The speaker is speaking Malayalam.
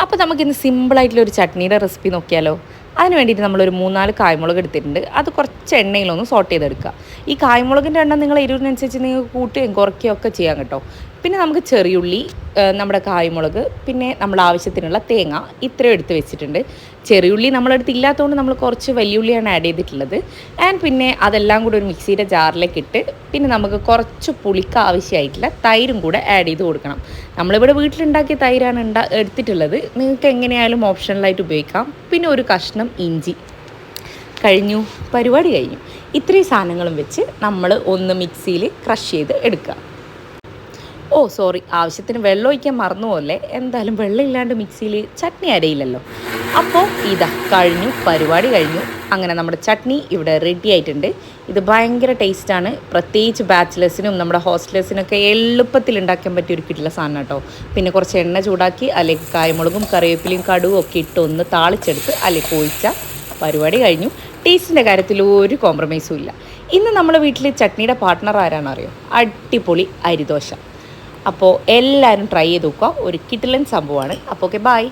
അപ്പോൾ നമുക്കിന്ന് സിമ്പിളായിട്ടുള്ളൊരു ചട്നിയുടെ റെസിപ്പി നോക്കിയാലോ. അതിന് വേണ്ടിയിട്ട് നമ്മളൊരു 3-4 കായ്മുളക് എടുത്തിട്ടുണ്ട്. അത് കുറച്ച് എണ്ണയിലൊന്ന് സോട്ട് ചെയ്തെടുക്കുക. ഈ കായ്മുളകിൻ്റെ എണ്ണം നിങ്ങൾ എരിവിനനുസരിച്ച് നിങ്ങൾക്ക് കൂട്ടുകയും കുറയ്ക്കുകയും ഒക്കെ ചെയ്യാം കേട്ടോ. പിന്നെ നമുക്ക് ചെറിയുള്ളി, നമ്മുടെ കായ്മുളക്, പിന്നെ നമ്മുടെ ആവശ്യത്തിനുള്ള തേങ്ങ ഇത്രയും എടുത്ത് വെച്ചിട്ടുണ്ട്. ചെറിയുള്ളി നമ്മളടുത്ത് ഇല്ലാത്തതുകൊണ്ട് നമ്മൾ കുറച്ച് വലിയുള്ളിയാണ് ആഡ് ചെയ്തിട്ടുള്ളത്. ആൻഡ് പിന്നെ അതെല്ലാം കൂടി ഒരു മിക്സിയുടെ ജാറിലേക്ക് ഇട്ട് പിന്നെ നമുക്ക് കുറച്ച് പുളിക്ക് ആവശ്യമായിട്ടുള്ള തൈരും കൂടെ ആഡ് ചെയ്ത് കൊടുക്കണം. നമ്മളിവിടെ വീട്ടിലുണ്ടാക്കിയ തൈരാണ് എടുത്തിട്ടുള്ളത്. നിങ്ങൾക്ക് എങ്ങനെയായാലും ഓപ്ഷണലായിട്ട് ഉപയോഗിക്കാം. പിന്നെ ഒരു കഷ്ണം ഇഞ്ചി. കഴിഞ്ഞു, പരിപാടി കഴിഞ്ഞു. ഇത്രയും സാധനങ്ങളും വെച്ച് നമ്മൾ ഒന്ന് മിക്സിയിൽ ക്രഷ് ചെയ്ത് എടുക്കുക. സോറി, ആവശ്യത്തിന് വെള്ളം ഒഴിക്കാൻ മറന്നുപോലെ. എന്തായാലും വെള്ളം ഇല്ലാണ്ട് മിക്സിയിൽ ചട്നി അരയില്ലല്ലോ. അപ്പോൾ ഇതാ കഴിഞ്ഞു, പരിപാടി കഴിഞ്ഞു. അങ്ങനെ നമ്മുടെ ചട്നി ഇവിടെ റെഡി ആയിട്ടുണ്ട്. ഇത് ഭയങ്കര ടേസ്റ്റാണ്. പ്രത്യേകിച്ച് ബാച്ചിലേഴ്സിനും നമ്മുടെ ഹോസ്റ്റലേഴ്സിനൊക്കെ എളുപ്പത്തിൽ ഉണ്ടാക്കാൻ പറ്റിയ ഒരു കിട്ടുള്ള സാധനം കേട്ടോ. പിന്നെ കുറച്ച് എണ്ണ ചൂടാക്കി അല്ലെങ്കിൽ കായമുളകും കറിവേപ്പിലയും കടുവും ഒക്കെ ഇട്ട് ഒന്ന് താളിച്ചെടുത്ത് അല്ലെങ്കിൽ ഒഴിച്ച പരിപാടി കഴിഞ്ഞു. ടേസ്റ്റിൻ്റെ കാര്യത്തിൽ ഒരു കോംപ്രമൈസും ഇല്ല. ഇന്ന് നമ്മുടെ വീട്ടിൽ ചട്നിയുടെ പാർട്ട്ണർ ആരാണെന്നറിയോ? അടിപൊളി അരിദോശ. അപ്പോൾ എല്ലാവരും ട്രൈ ചെയ്ത് നോക്കുക. ഒരു കിടിലൻ സംഭവമാണ്. അപ്പോൾ ഓക്കെ, ബൈ.